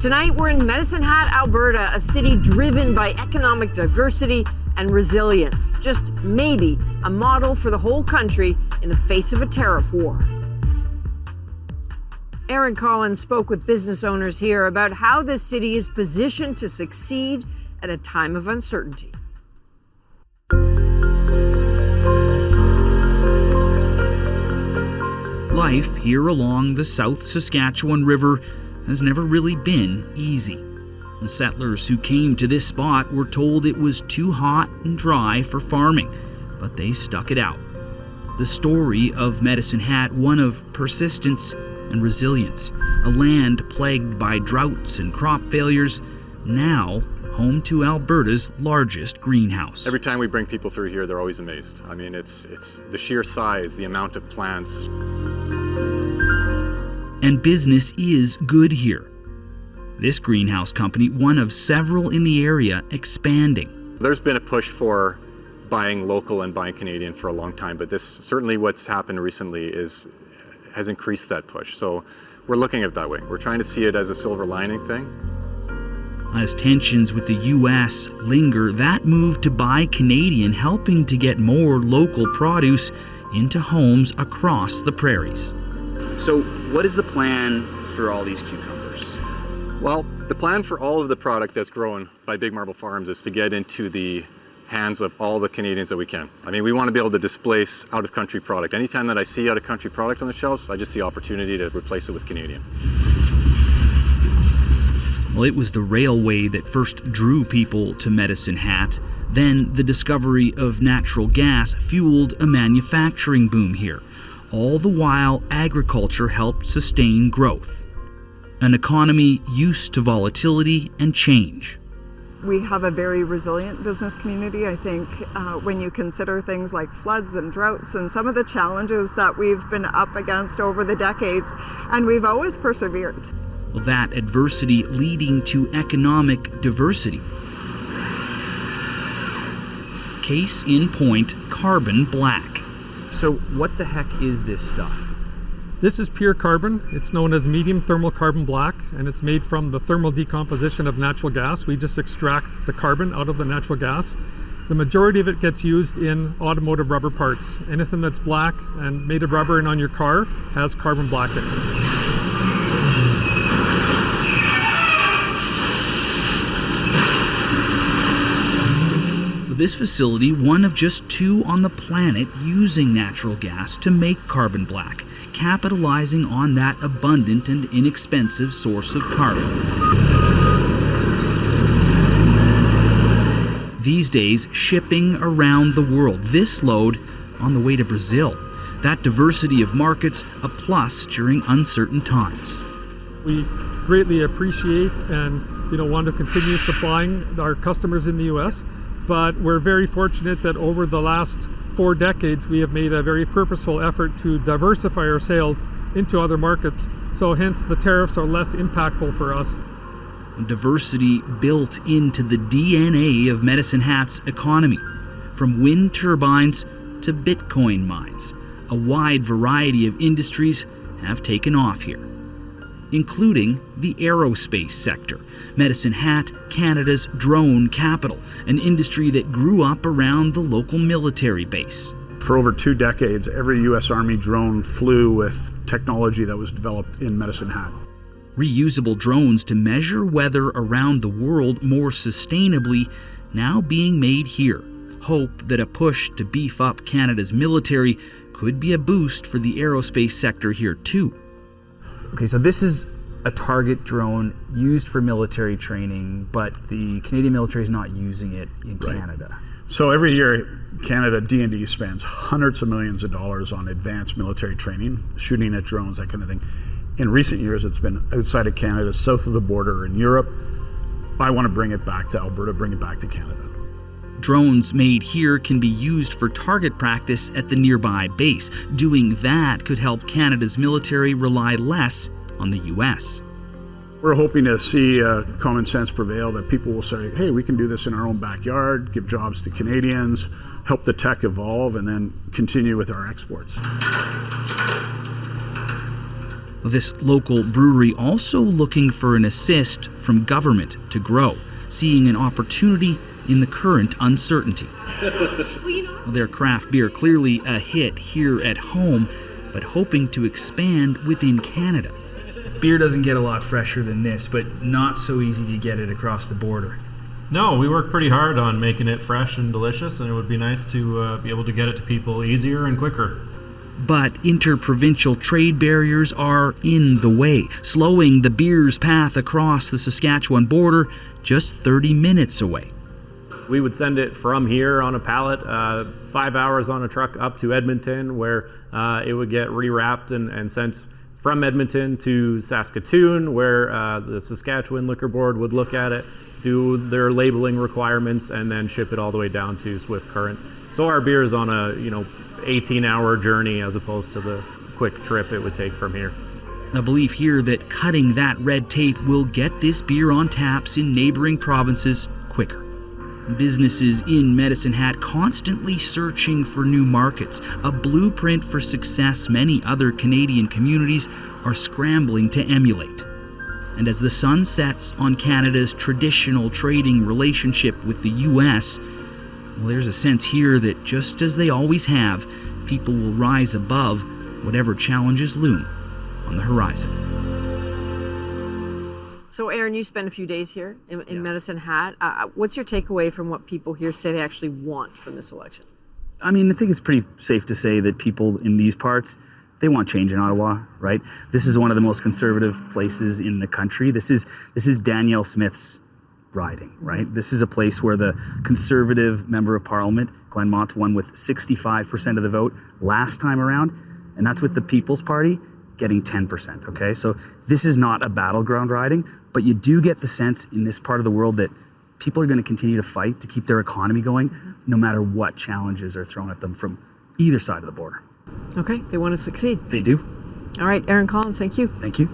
Tonight, we're in Medicine Hat, Alberta, a city driven by economic diversity and resilience. Just maybe a model for the whole country in the face of a tariff war. Aaron Collins spoke with business owners here about how this city is positioned to succeed at a time of uncertainty. Life here along the South Saskatchewan River has never really been easy. The settlers who came to this spot were told it was too hot and dry for farming, but they stuck it out. The story of Medicine Hat, one of persistence and resilience, a land plagued by droughts and crop failures, now home to Alberta's largest greenhouse. Every time we bring people through here, they're always amazed. I mean, it's the sheer size, the amount of plants. And business is good here. This greenhouse company, one of several in the area, expanding. There's been a push for buying local and buying Canadian for a long time, but this certainly what's happened recently has increased that push. So we're looking at it that way. We're trying to see it as a silver lining thing. As tensions with the U.S. linger, that move to buy Canadian helping to get more local produce into homes across the prairies. So what is the plan for all these cucumbers? Well, the plan for all of the product that's grown by Big Marble Farms is to get into the hands of all the Canadians that we can. I mean, we want to be able to displace out-of-country product. Anytime that I see out-of-country product on the shelves, I just see opportunity to replace it with Canadian. Well, it was the railway that first drew people to Medicine Hat. Then the discovery of natural gas fueled a manufacturing boom here. All the while, agriculture helped sustain growth. An economy used to volatility and change. We have a very resilient business community, I think, when you consider things like floods and droughts and some of the challenges that we've been up against over the decades, and we've always persevered. Well, that adversity leading to economic diversity. Case in point, carbon black. So what the heck is this stuff? This is pure carbon. It's known as medium thermal carbon black, and it's made from the thermal decomposition of natural gas. We just extract the carbon out of the natural gas. The majority of it gets used in automotive rubber parts. Anything that's black and made of rubber and on your car has carbon black in it. This facility, one of just two on the planet using natural gas to make carbon black, capitalizing on that abundant and inexpensive source of carbon. These days, shipping around the world, this load on the way to Brazil. That diversity of markets, a plus during uncertain times. We greatly appreciate and want to continue supplying our customers in the U.S., but we're very fortunate that over the last 4 decades, we have made a very purposeful effort to diversify our sales into other markets. So hence the tariffs are less impactful for us. Diversity built into the DNA of Medicine Hat's economy. From wind turbines to Bitcoin mines, a wide variety of industries have taken off here, including the aerospace sector. Medicine Hat, Canada's drone capital, an industry that grew up around the local military base. For over 2 decades, every U.S. Army drone flew with technology that was developed in Medicine Hat. Reusable drones to measure weather around the world more sustainably, now being made here. Hope that a push to beef up Canada's military could be a boost for the aerospace sector here too. Okay, so this is a target drone used for military training, but the Canadian military is not using it in Canada. So every year, Canada D&D spends hundreds of millions of dollars on advanced military training, shooting at drones, that kind of thing. In recent years, it's been outside of Canada, south of the border in Europe. I want to bring it back to Alberta, bring it back to Canada. Drones made here can be used for target practice at the nearby base. Doing that could help Canada's military rely less on the U.S. We're hoping to see common sense prevail, that people will say, hey, we can do this in our own backyard, give jobs to Canadians, help the tech evolve, and then continue with our exports. This local brewery also looking for an assist from government to grow, seeing an opportunity in the current uncertainty. Their craft beer clearly a hit here at home, but hoping to expand within Canada. Beer doesn't get a lot fresher than this, but not so easy to get it across the border. No, we work pretty hard on making it fresh and delicious, and it would be nice to be able to get it to people easier and quicker. But interprovincial trade barriers are in the way, slowing the beer's path across the Saskatchewan border just 30 minutes away. We would send it from here on a pallet, 5 hours on a truck up to Edmonton, where it would get rewrapped and sent from Edmonton to Saskatoon, where the Saskatchewan Liquor Board would look at it, do their labeling requirements, and then ship it all the way down to Swift Current. So our beer is on a 18-hour journey as opposed to the quick trip it would take from here. A belief here that cutting that red tape will get this beer on taps in neighboring provinces quicker. Businesses in Medicine Hat constantly searching for new markets, a blueprint for success many other Canadian communities are scrambling to emulate. And as the sun sets on Canada's traditional trading relationship with the U.S., well, there's a sense here that just as they always have, people will rise above whatever challenges loom on the horizon. So, Aaron, you spent a few days here in Medicine Hat. What's your takeaway from what people here say they actually want from this election? I mean, I think it's pretty safe to say that people in these parts, they want change in Ottawa, right? This is one of the most conservative places in the country. This is Danielle Smith's riding, right? This is a place where the Conservative Member of Parliament, Glenn Mott, won with 65% of the vote last time around, and that's with the People's Party getting 10%, okay? So this is not a battleground riding, but you do get the sense in this part of the world that people are going to continue to fight to keep their economy going, no matter what challenges are thrown at them from either side of the border. Okay, they want to succeed. They do. All right, Aaron Collins, thank you. Thank you.